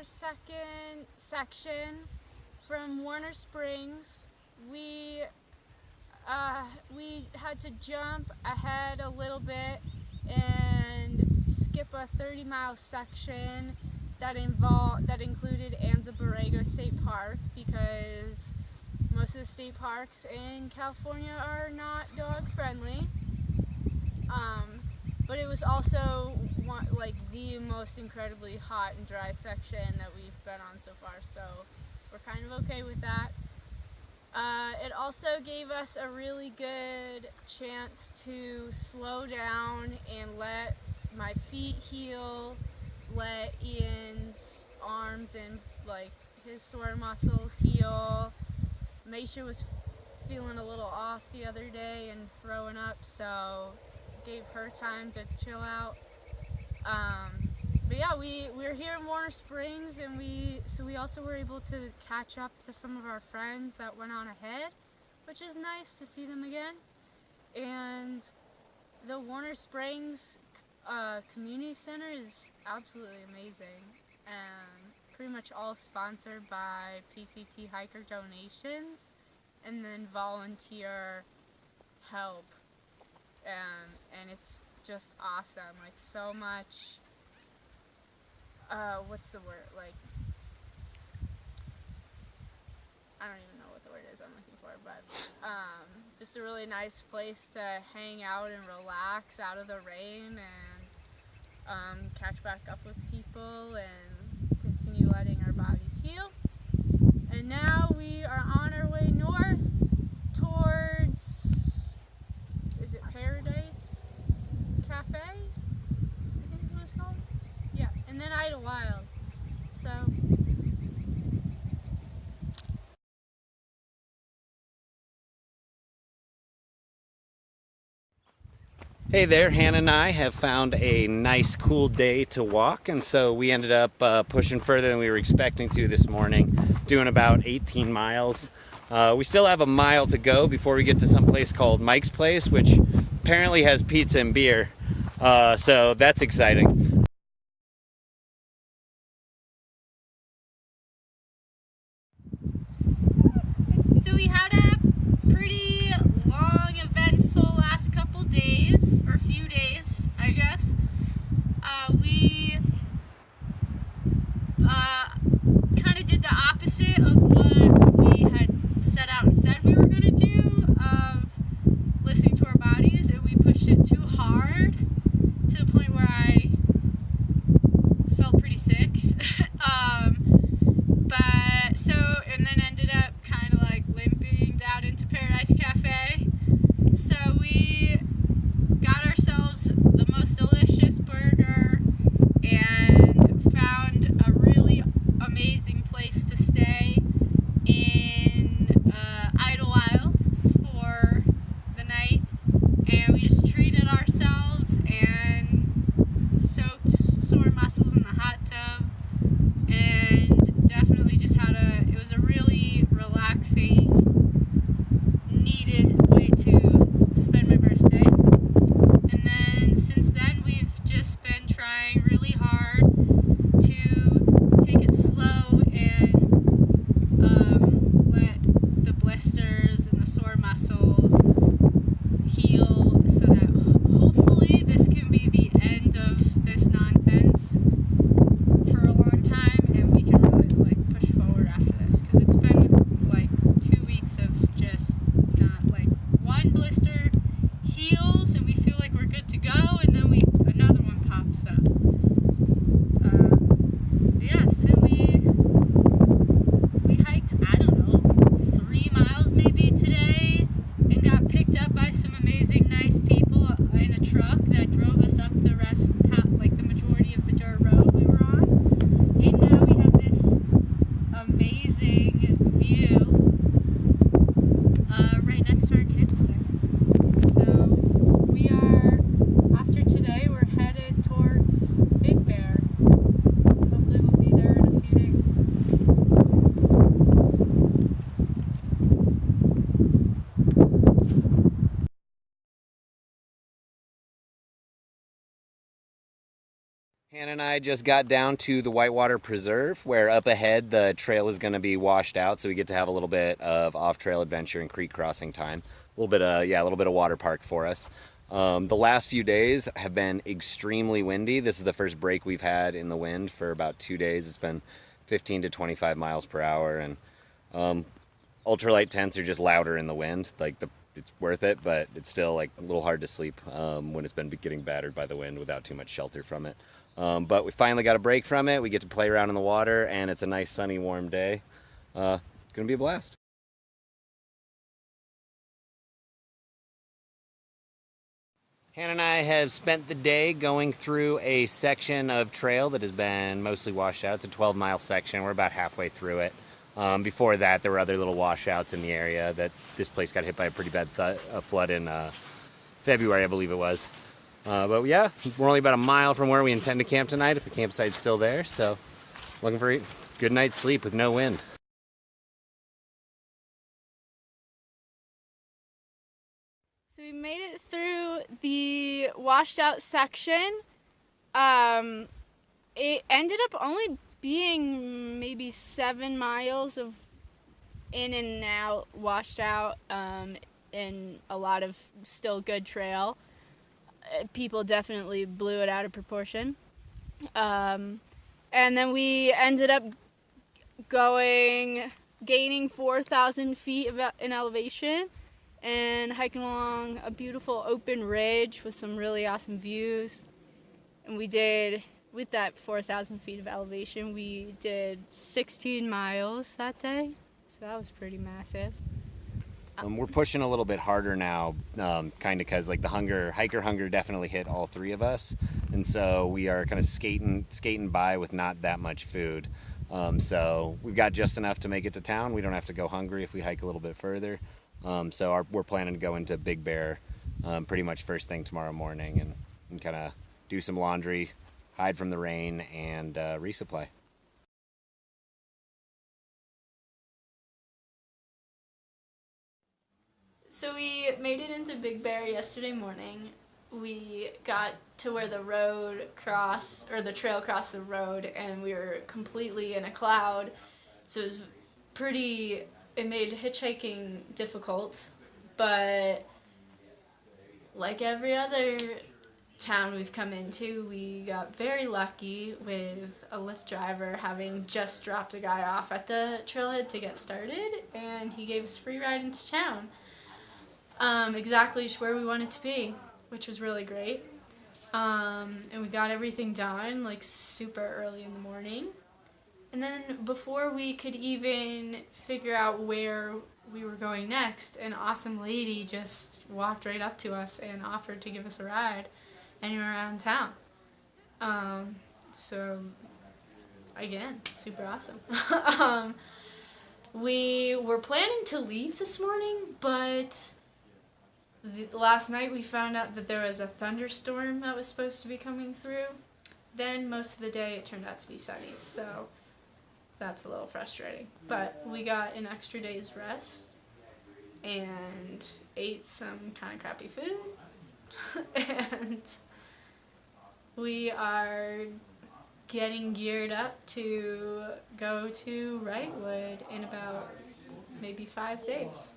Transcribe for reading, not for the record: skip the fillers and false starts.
second section from Warner Springs. We had to jump ahead a little bit and skip a 30-mile section that included Anza Borrego State Park, because most of the state parks in California are not dog friendly. But it was also the most incredibly hot and dry section that we've been on so far, so we're kind of okay with that. It also gave us a really good chance to slow down and let my feet heal, let Ian's arms and his sore muscles heal. Maisha was feeling a little off the other day and throwing up, so gave her time to chill out. But yeah, we're here in Warner Springs, and we also were able to catch up to some of our friends that went on ahead, which is nice to see them again. And the Warner Springs Community Center is absolutely amazing, and pretty much all sponsored by PCT hiker donations and then volunteer help. And it's just awesome, so much, what's the word, I don't even know what the word is I'm looking for, but just a really nice place to hang out and relax out of the rain and catch back up with people and continue letting our bodies heal. And now we are on our way north towards, is it Paradise Cafe? I think is what it's called. Yeah, and then Idlewild. So. Hey there, Hannah and I have found a nice cool day to walk, and so we ended up pushing further than we were expecting to this morning, doing about 18 miles. We still have a mile to go before we get to some place called Mike's Place, which apparently has pizza and beer, so that's exciting. So we had a pretty long, eventful last couple days, or few days, I guess. We kind of did the opposite of what we had set out and said we were going to do, of listening to our bodies, and we pushed it too hard to the point where I Hannah and I just got down to the Whitewater Preserve, where up ahead the trail is going to be washed out, so we get to have a little bit of off-trail adventure and creek crossing time. A little bit of water park for us. The last few days have been extremely windy. This is the first break we've had in the wind for about 2 days. It's been 15 to 25 miles per hour, and ultralight tents are just louder in the wind. It's worth it, but it's still like a little hard to sleep when it's been getting battered by the wind without too much shelter from it. But we finally got a break from it. We get to play around in the water, and it's a nice, sunny, warm day. It's going to be a blast. Hannah and I have spent the day going through a section of trail that has been mostly washed out. It's a 12-mile section. We're about halfway through it. Before that, there were other little washouts in the area. This place got hit by a pretty bad flood in February, I believe it was. But yeah, we're only about a mile from where we intend to camp tonight, if the campsite's still there. So looking for a good night's sleep with no wind. So we made it through the washed out section. It ended up only being maybe 7 miles of in and out, washed out, and a lot of still good trail. People definitely blew it out of proportion. And then we ended up gaining 4,000 feet in elevation and hiking along a beautiful open ridge with some really awesome views. And we did, with that 4,000 feet of elevation, we did 16 miles that day. So that was pretty massive. We're pushing a little bit harder now, kind of because like the hiker hunger definitely hit all three of us, and so we are kind of skating by with not that much food. So we've got just enough to make it to town. We don't have to go hungry if we hike a little bit further. We're planning to go into Big Bear pretty much first thing tomorrow morning and kind of do some laundry, hide from the rain, and resupply. So we made it into Big Bear yesterday morning. We got to where the trail crossed the road, and we were completely in a cloud. So it made hitchhiking difficult, but like every other town we've come into, we got very lucky with a Lyft driver having just dropped a guy off at the trailhead to get started, and he gave us a free ride into town. Exactly to where we wanted to be, which was really great. And we got everything done like super early in the morning. And then before we could even figure out where we were going next, an awesome lady just walked right up to us and offered to give us a ride anywhere around town. So again, super awesome. We were planning to leave this morning, but last night we found out that there was a thunderstorm that was supposed to be coming through. Then most of the day it turned out to be sunny, so that's a little frustrating. But we got an extra day's rest and ate some kind of crappy food. And we are getting geared up to go to Wrightwood in about maybe 5 days.